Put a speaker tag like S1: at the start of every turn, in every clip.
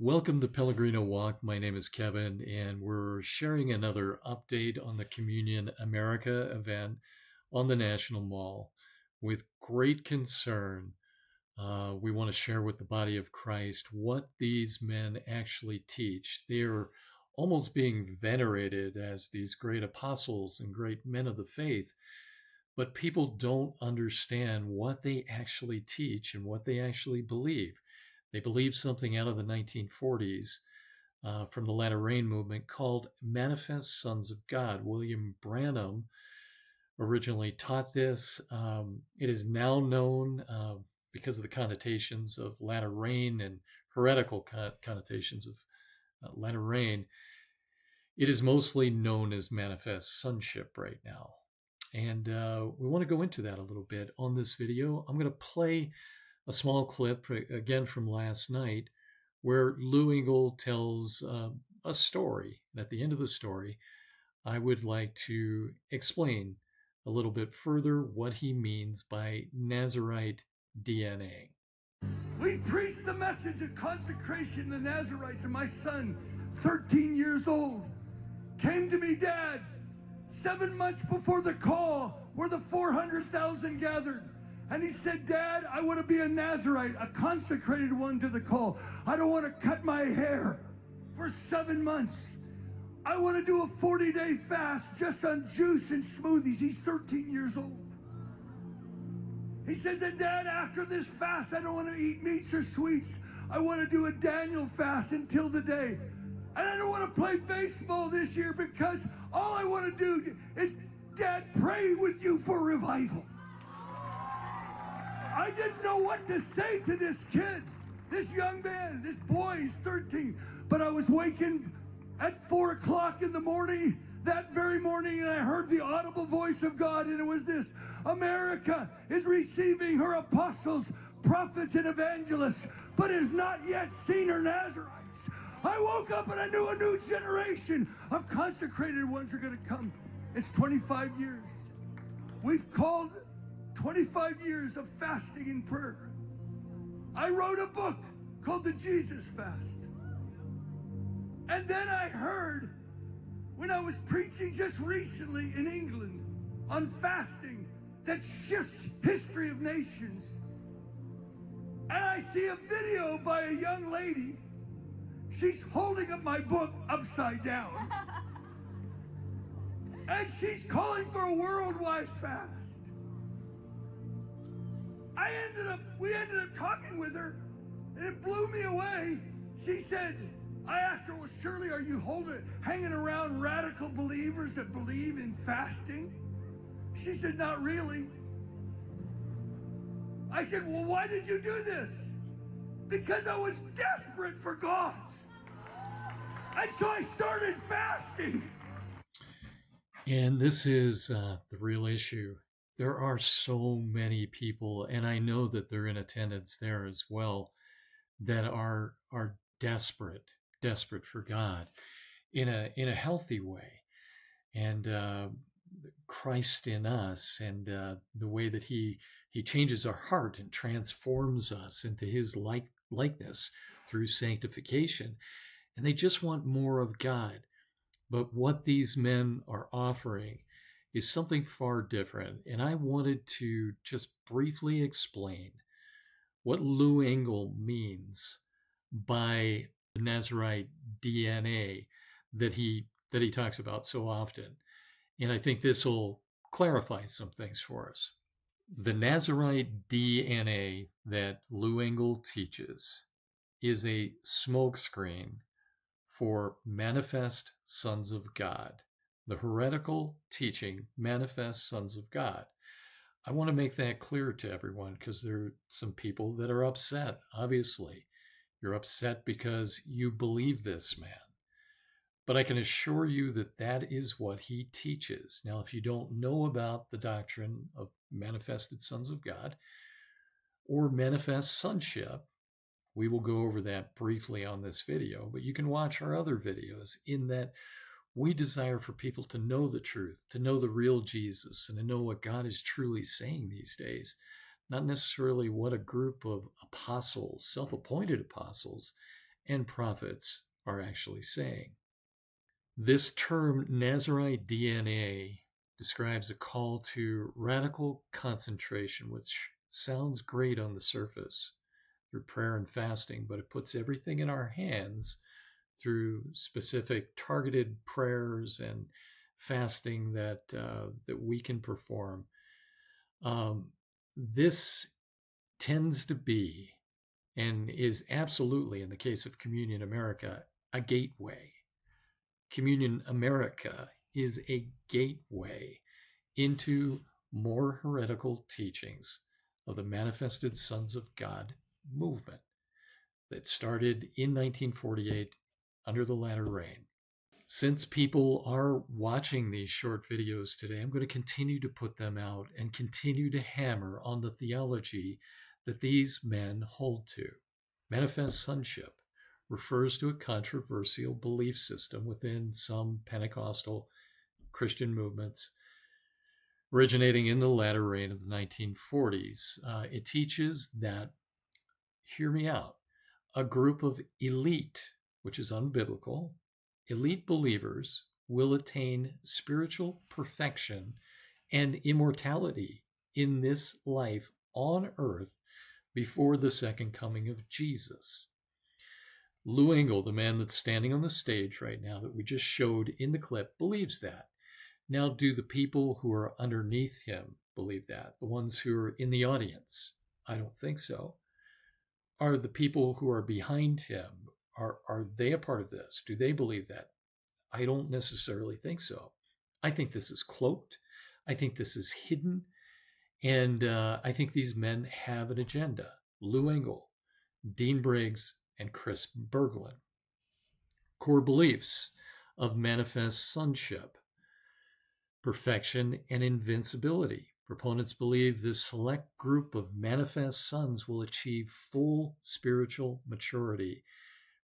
S1: Welcome to Pellegrino Walk. My name is Kevin, and we're sharing another update on the Communion America event on the National Mall. With great concern, we want to share with the body of Christ what these men actually teach. They are almost being venerated as these great apostles and great men of the faith, but people don't understand what they actually teach and what they actually believe. They believe something out of the 1940s from the Latter Rain movement called Manifest Sons of God. William Branham originally taught this. It is now known because of the connotations of Latter Rain and heretical connotations of Latter Rain. It is mostly known as Manifest Sonship right now. And we want to go into that a little bit on this video. I'm going to play a small clip again from last night where Lou Engle tells a story. And at the end of the story, I would like to explain a little bit further what he means by Nazarite DNA.
S2: We preached the message of consecration to the Nazarites, and my son, 13 years old, came to me, Dad, 7 months before the call where the 400,000 gathered. And he said, Dad, I want to be a Nazarite, a consecrated one to the call. I don't want to cut my hair for 7 months. I want to do a 40-day fast just on juice and smoothies. He's 13 years old. He says, and Dad, after this fast, I don't want to eat meats or sweets. I want to do a Daniel fast until the day. And I don't want to play baseball this year because all I want to do is, Dad, pray with you for revival. I didn't know what to say to this kid, this young man, this boy, he's 13. But I was waking at 4 o'clock in the morning, that very morning, and I heard the audible voice of God, and it was this: America is receiving her apostles, prophets, and evangelists, but has not yet seen her Nazarites. I woke up and I knew a new generation of consecrated ones are going to come. It's 25 years. We've called 25 years of fasting and prayer. I wrote a book called The Jesus Fast. And then I heard, when I was preaching just recently in England on fasting that shifts history of nations, and I see a video by a young lady. She's holding up my book upside down. And she's calling for a worldwide fast. We ended up talking with her, and it blew me away. She said, I asked her, well, Shirley, are you hanging around radical believers that believe in fasting? She said, not really. I said, well, why did you do this? Because I was desperate for God. And so I started fasting.
S1: And this is the real issue. There are so many people, and I know that they're in attendance there as well, that are desperate for God in a healthy way. And Christ in us, and the way that he changes our heart and transforms us into his likeness through sanctification. And they just want more of God. But what these men are offering is something far different. And I wanted to just briefly explain what Lou Engle means by the Nazarite DNA that he talks about so often. And I think this will clarify some things for us. The Nazarite DNA that Lou Engle teaches is a smokescreen for Manifest Sons of God, the heretical teaching Manifest Sons of God. I want to make that clear to everyone because there are some people that are upset. Obviously, you're upset because you believe this man. But I can assure you that that is what he teaches. Now, if you don't know about the doctrine of manifested sons of God or manifest sonship, we will go over that briefly on this video, but you can watch our other videos in that we desire for people to know the truth, to know the real Jesus, and to know what God is truly saying these days, not necessarily what a group of apostles, self-appointed apostles, and prophets are actually saying. This term Nazarite DNA describes a call to radical concentration, which sounds great on the surface through prayer and fasting, but it puts everything in our hands through specific targeted prayers and fasting that we can perform. This tends to be, and is absolutely, in the case of Communion America, a gateway. Communion America is a gateway into more heretical teachings of the Manifested Sons of God movement that started in 1948 under the latter rain. Since people are watching these short videos today, I'm going to continue to put them out and continue to hammer on the theology that these men hold to. Manifest sonship refers to a controversial belief system within some Pentecostal Christian movements originating in the latter rain of the 1940s. It teaches that, hear me out, a group of elite, which is unbiblical, elite believers will attain spiritual perfection and immortality in this life on earth before the second coming of Jesus. Lou Engle, the man that's standing on the stage right now that we just showed in the clip, believes that. Now, do the people who are underneath him believe that? The ones who are in the audience? I don't think so. Are the people who are behind him, are they a part of this? Do they believe that? I don't necessarily think so. I think this is cloaked. I think this is hidden. And I think these men have an agenda. Lou Engle, Dean Briggs, and Chris Berglund. Core beliefs of manifest sonship, perfection, and invincibility. Proponents believe this select group of manifest sons will achieve full spiritual maturity,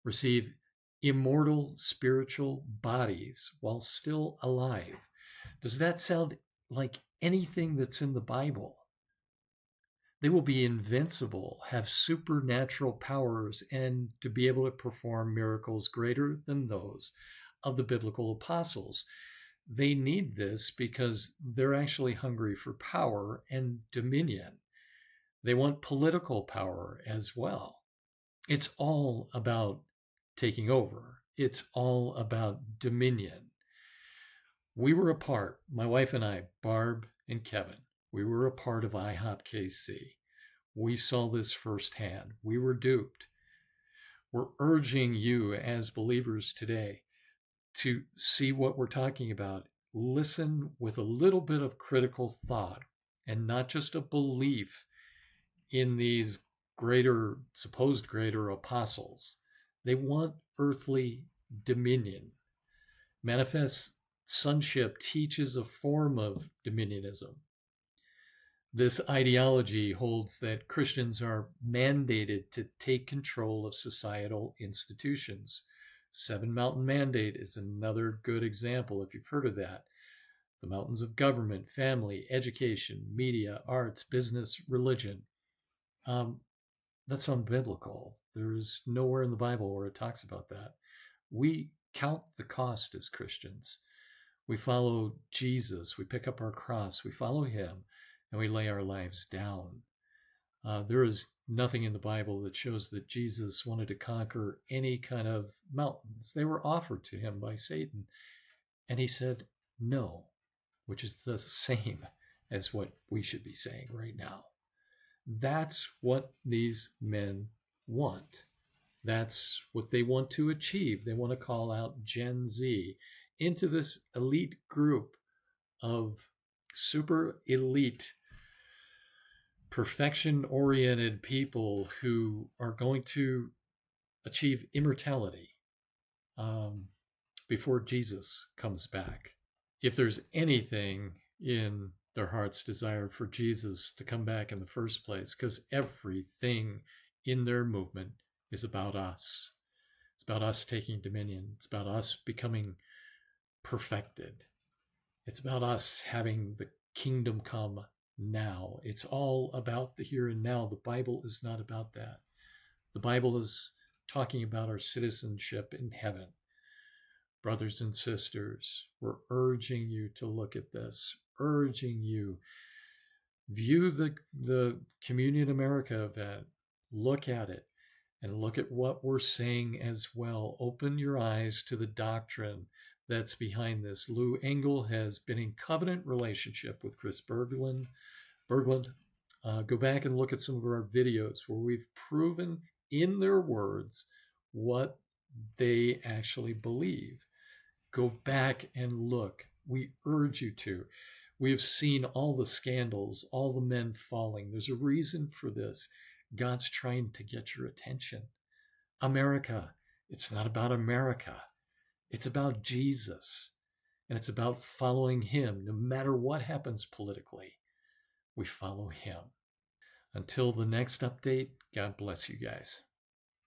S1: receive immortal spiritual bodies while still alive. Does that sound like anything that's in the Bible? They will be invincible, have supernatural powers, and to be able to perform miracles greater than those of the biblical apostles. They need this because they're actually hungry for power and dominion. They want political power as well. It's all about taking over. It's all about dominion. We were a part, my wife and I, Barb and Kevin, we were a part of IHOP KC. We saw this firsthand. We were duped. We're urging you as believers today to see what we're talking about. Listen with a little bit of critical thought and not just a belief in these greater, supposed greater apostles. They want earthly dominion. Manifest sonship teaches a form of dominionism. This ideology holds that Christians are mandated to take control of societal institutions. Seven Mountain Mandate is another good example, if you've heard of that. The mountains of government, family, education, media, arts, business, religion. That's unbiblical. There's nowhere in the Bible where it talks about that. We count the cost as Christians. We follow Jesus. We pick up our cross. We follow him, and we lay our lives down. There is nothing in the Bible that shows that Jesus wanted to conquer any kind of mountains. They were offered to him by Satan, and he said no, which is the same as what we should be saying right now. That's what these men want. That's what they want to achieve. They want to call out Gen Z into this elite group of super elite, perfection-oriented people who are going to achieve immortality before Jesus comes back. If there's anything in their heart's desire for Jesus to come back in the first place, because everything in their movement is about us. It's about us taking dominion. It's about us becoming perfected. It's about us having the kingdom come now. It's all about the here and now. The Bible is not about that. The Bible is talking about our citizenship in heaven. Brothers and sisters, we're urging you to look at this, urging you, view the Communion America event, look at it, and look at what we're saying as well. Open your eyes to the doctrine that's behind this. Lou Engle has been in covenant relationship with Chris Berglund. Go back and look at some of our videos where we've proven in their words what they actually believe. Go back and look. We urge you to. We have seen all the scandals, all the men falling. There's a reason for this. God's trying to get your attention. America, it's not about America. It's about Jesus. And it's about following him. No matter what happens politically, we follow him. Until the next update, God bless you guys.